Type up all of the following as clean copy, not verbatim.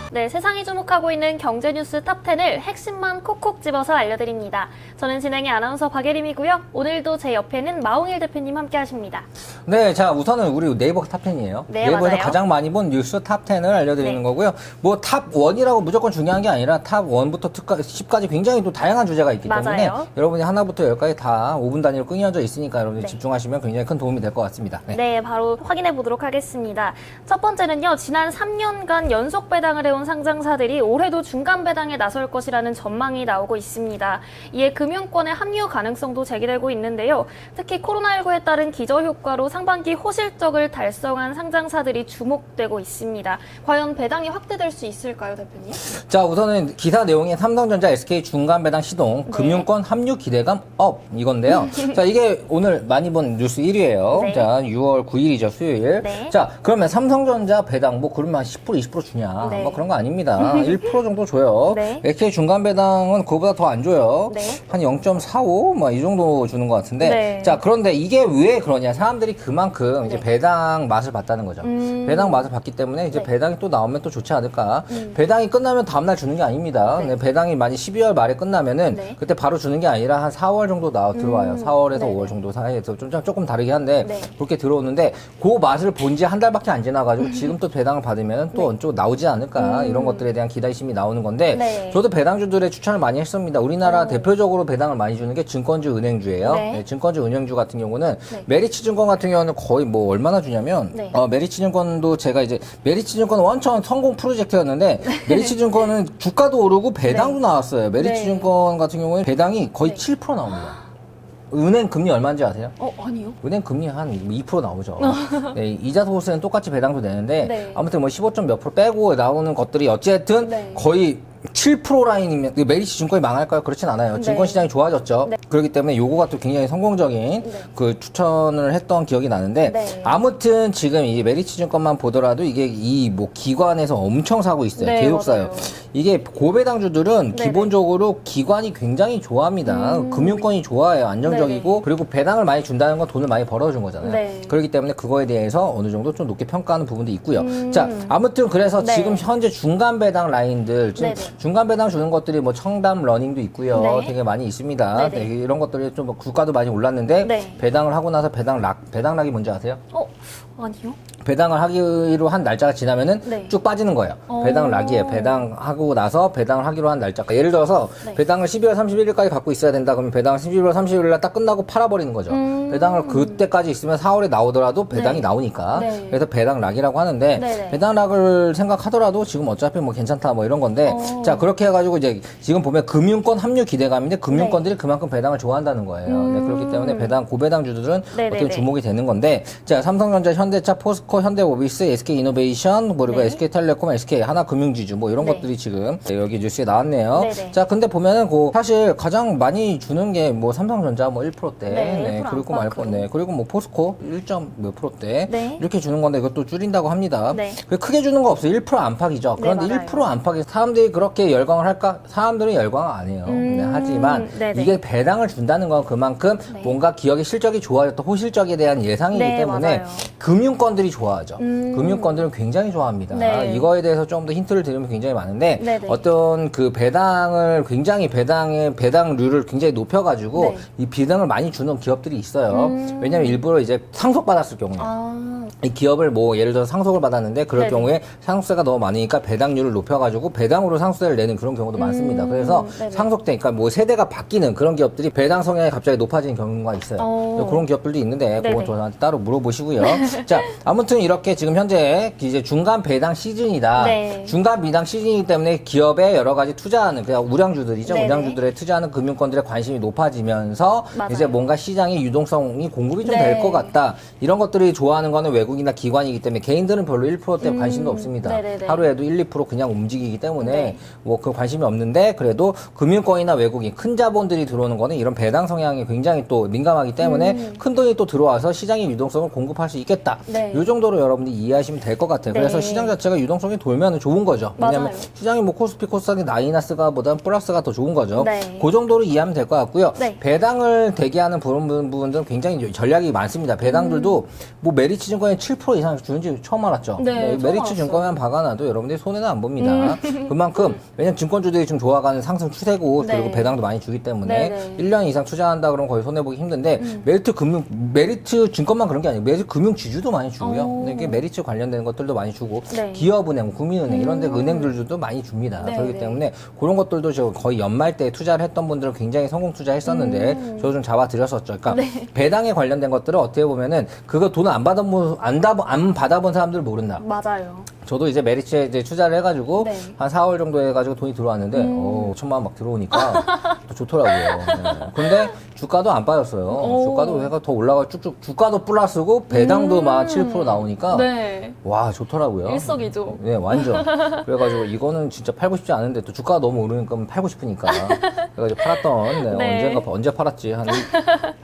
네, 세상이 주목하고 있는 경제 뉴스 탑10을 핵심만 콕콕 집어서 알려드립니다. 저는 진행의 아나운서 박예림이고요. 오늘도 제 옆에는 마홍일 대표님 함께 하십니다. 네, 자, 우선은 우리 네이버 탑10이에요. 네, 네이버에서 맞아요. 가장 많이 본 뉴스 탑10을 알려드리는 네. 거고요. 뭐 탑1이라고 무조건 중요한 게 아니라 탑1부터 10까지 굉장히 또 다양한 주제가 있기 때문에 맞아요. 여러분이 하나부터 10까지 다 5분 단위로 끊어져 있으니까 여러분이 네. 집중하시면 굉장히 큰 도움이 될 것 같습니다. 네, 바로 확인해 보도록 하겠습니다. 첫 번째는요, 지난 3년간 연속 배당을 해온 상장사들이 올해도 중간 배당에 나설 것이라는 전망이 나오고 있습니다. 이에 금융권의 합류 가능성도 제기되고 있는데요. 특히 코로나19에 따른 기저효과로 상반기 호실적을 달성한 상장사들이 주목되고 있습니다. 과연 배당이 확대될 수 있을까요, 대표님? 자, 우선은 기사 내용에 삼성전자, SK 중간 배당 시동, 네. 금융권 합류 기대감 업 이건데요. 자, 이게 오늘 많이 본 뉴스 1위예요. 네. 자, 6월 9일이죠, 수요일. 네. 자, 그러면 삼성전자 배당 뭐 그러면 한 10%, 20% 주냐? 네. 뭐 그런 거 아닙니다. 1% 정도 줘요. 네. SK 중간 배당은 그거보다 더 안 줘요. 네. 한 0.45 뭐 이 정도 주는 것 같은데. 네. 자, 그런데 이게 왜 그러냐? 사람들이 그만큼 이제 네. 배당 맛을 봤다는 거죠. 배당 맛을 봤기 때문에 이제 네. 배당이 또 나오면 또 좋지 않을까? 배당이 끝나면 다음날 주는 게 아닙니다. 네. 네, 배당이 만약 12월 말에 끝나면은 네. 그때 바로 주는 게 아니라 한 4월 정도 들어와요. 4월에서 네네. 5월 정도 사이에서 조금 다르긴 한데 네. 그렇게 들어오는데 그 맛을 본 지 한 달밖에 안 지나가지고 지금 또 배당을 받으면 또 언제 나오지 않을까 이런 것들에 대한 기대심이 나오는 건데 네. 저도 배당주들의 추천을 많이 했습니다. 우리나라 대표적으로 배당을 많이 주는 게 증권주, 은행주예요. 네. 네, 증권주, 은행주 같은 경우는 네. 메리츠 증권 같은 경우는 거의 뭐 얼마나 주냐면 네. 메리츠 증권도 제가 이제 메리츠 증권은 원천 성공 프로젝트였는데 메리츠 증권은 주가도 오르고 배당도 나왔어요. 메리츠 네. 증권 같은 경우는 배당이 거의 네. 7% 나옵니다. 은행 금리 얼마인지 아세요? 아니요. 은행 금리 한 2% 나오죠. 네, 이자 소득세는 똑같이 배당도 되는데 네. 아무튼 뭐 15점 몇 프로 빼고 나오는 것들이 어쨌든 네. 거의 7% 라인이면 메리츠 증권이 망할까요? 그렇진 않아요. 네. 증권 시장이 좋아졌죠. 네. 그렇기 때문에 요거가 또 굉장히 성공적인 네. 그 추천을 했던 기억이 나는데 네. 아무튼 지금 이 메리츠 증권만 보더라도 이게 이 뭐 기관에서 엄청 사고 있어요. 네, 계속 사요. 맞아요. 이게 고배당주들은 네네. 기본적으로 기관이 굉장히 좋아합니다. 금융권이 좋아해요. 안정적이고 네네. 그리고 배당을 많이 준다는 건 돈을 많이 벌어준 거잖아요. 네. 그렇기 때문에 그거에 대해서 어느 정도 좀 높게 평가하는 부분도 있고요. 자, 아무튼 그래서 네. 지금 현재 중간 배당 라인들, 지금 네네. 중간 배당 주는 것들이 뭐 청담 러닝도 있고요. 네. 되게 많이 있습니다. 네네. 네, 이런 것들이 좀 주가도 많이 올랐는데 네. 배당을 하고 나서 배당락이 뭔지 아세요? 아니요. 배당을 하기로 한 날짜가 지나면은 네. 쭉 빠지는 거예요. 배당을 락이에요. 배당하고 나서 배당을 하기로 한 날짜가. 예를 들어서 네. 배당을 12월 31일까지 갖고 있어야 된다. 그러면 배당을 11월 30일날 딱 끝나고 팔아버리는 거죠. 배당을 그때까지 있으면 4월에 나오더라도 배당이 네. 나오니까. 네. 그래서 배당 락이라고 하는데 네네. 배당 락을 생각하더라도 지금 어차피 뭐 괜찮다 뭐 이런 건데 자, 그렇게 해가지고 이제 지금 보면 금융권 합류 기대감인데 금융권들이 네. 그만큼 배당을 좋아한다는 거예요. 네, 그렇기 때문에 고배당주들은 네네네. 어떻게 주목이 되는 건데 자, 삼성전자, 현대차, 포스코, 현대모비스, SK이노베이션, 그리고 네. SK텔레콤, SK하나금융지주 뭐 이런 네. 것들이 지금 여기 뉴스에 나왔네요. 네네. 자, 근데 보면은 사실 가장 많이 주는 게 뭐 삼성전자 뭐 1%대, 네, 1% 그리고 안팎으로. 그리고 뭐 포스코 1점 몇 프로대 네. 이렇게 주는 건데 이것도 줄인다고 합니다. 네. 크게 주는 거 없어요. 1% 안팎이죠. 그런데 맞아요. 1% 안팎에 사람들이 그렇게 열광을 할까? 사람들은 열광을 안 해요. 네, 하지만 네네. 이게 배당을 준다는 건 그만큼 네. 뭔가 기업의 실적이 좋아졌다, 호실적에 대한 예상이기 네, 때문에 맞아요. 금융권들이 좋아하죠. 금융권들은 굉장히 좋아합니다. 네. 이거에 대해서 좀 더 힌트를 드리면 굉장히 많은데 네네. 어떤 그 배당을 굉장히 배당률을 굉장히 높여가지고 네. 이 비당을 많이 주는 기업들이 있어요. 왜냐하면 일부러 이제 상속받았을 경우에 이 기업을 뭐 예를 들어서 상속을 받았는데 그럴 네네. 경우에 상속세가 너무 많으니까 배당률을 높여가지고 배당으로 상속세를 내는 그런 경우도 많습니다. 그래서 네네. 상속돼, 그러니까 뭐 세대가 바뀌는 그런 기업들이 배당 성향이 갑자기 높아지는 경우가 있어요. 그런 기업들도 있는데 네네. 그건 저한테 따로 물어보시고요. 자, 아무튼 이렇게 지금 현재 이제 중간 배당 시즌이다. 네. 중간 배당 시즌이기 때문에 기업에 여러 가지 투자하는 그냥 우량주들이죠. 네네. 우량주들에 투자하는 금융권들의 관심이 높아지면서 맞아요. 이제 뭔가 시장의 유동성이 공급이 좀 네. 될 것 같다. 이런 것들이 좋아하는 거는 외국이나 기관이기 때문에 개인들은 별로 1%대 관심도 없습니다. 네네네. 하루에도 1, 2% 그냥 움직이기 때문에 네. 뭐 그 관심이 없는데 그래도 금융권이나 외국인 큰 자본들이 들어오는 거는 이런 배당 성향이 굉장히 또 민감하기 때문에 큰 돈이 또 들어와서 시장의 유동성을 공급할 수 있겠다. 네. 이 정도로 여러분들이 이해하시면 될 것 같아요. 네. 그래서 시장 자체가 유동성이 돌면 좋은 거죠. 왜냐하면 맞아요. 시장이 굉장히 뭐 코스피, 코스닥이 마이너스가 보다는 플러스가 더 좋은 거죠. 네. 그 정도로 이해하면 될 것 같고요. 네. 배당을 대기하는 부분들은 굉장히 전략이 많습니다. 배당들도 뭐 메리츠 증권에 7% 이상 주는지 처음 알았죠. 네, 처음 메리츠 알았어요. 증권만 박아놔도 여러분들이 손해는 안 봅니다. 그만큼 왜냐면 증권주들이 지금 좋아가는 상승 추세고 네. 그리고 배당도 많이 주기 때문에 네, 네. 1년 이상 투자한다 그러면 거의 손해보기 힘든데 메리츠 증권만 그런 게 아니고 메리츠 금융지주도 많이 주고요. 오. 근데 이게 메리츠 관련된 것들도 많이 주고 네. 기업은행, 국민은행 이런 데 은행들도 많이 줍니다. 네, 그렇기 네. 때문에 그런 것들도 저 거의 연말 때 투자를 했던 분들은 굉장히 성공 투자했었는데 저도 좀 잡아드렸었죠. 그러니까 네. 배당에 관련된 것들은 어떻게 보면은 그거 돈 안 받아본 사람들 모른다. 맞아요. 저도 이제 메리츠에 이제 투자를 해가지고 네. 한 4월 정도 해가지고 돈이 들어왔는데 1,000만 원 막 들어오니까 또 좋더라고요. 네. 근데 주가도 안 빠졌어요. 오. 주가도 해가 더 올라가 쭉쭉 주가도 플러스고 배당도 막 7% 나오니까 네. 와 좋더라고요. 일석이조. 네 완전. 그래가지고 이거는 진짜 팔고 싶지 않은데 또 주가가 너무 오르니까 팔고 싶으니까 그래가지고 팔았던 네. 언제 팔았지 한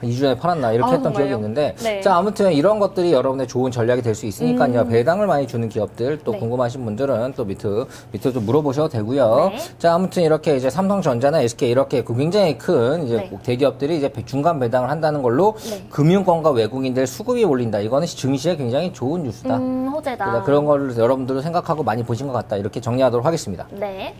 2주 전에 팔았나 이렇게 아, 했던 정말요? 기억이 있는데 네. 자 아무튼 이런 것들이 여러분의 좋은 전략이 될 수 있으니까요. 배당을 많이 주는 기업들 또 네. 궁금하신 분들은 또 밑에 좀 물어보셔도 되고요. 네. 자 아무튼 이렇게 이제 삼성전자나 SK 이렇게 굉장히 큰 이제 네. 대기업들이 이제 중간 배당을 한다는 걸로 네. 금융권과 외국인들 수급이 올린다. 이거는 증시에 굉장히 좋은 뉴스다. 호재다. 그러니까 그런 걸 여러분들도 생각하고 많이 보신 것 같다. 이렇게 정리하도록 하겠습니다. 네.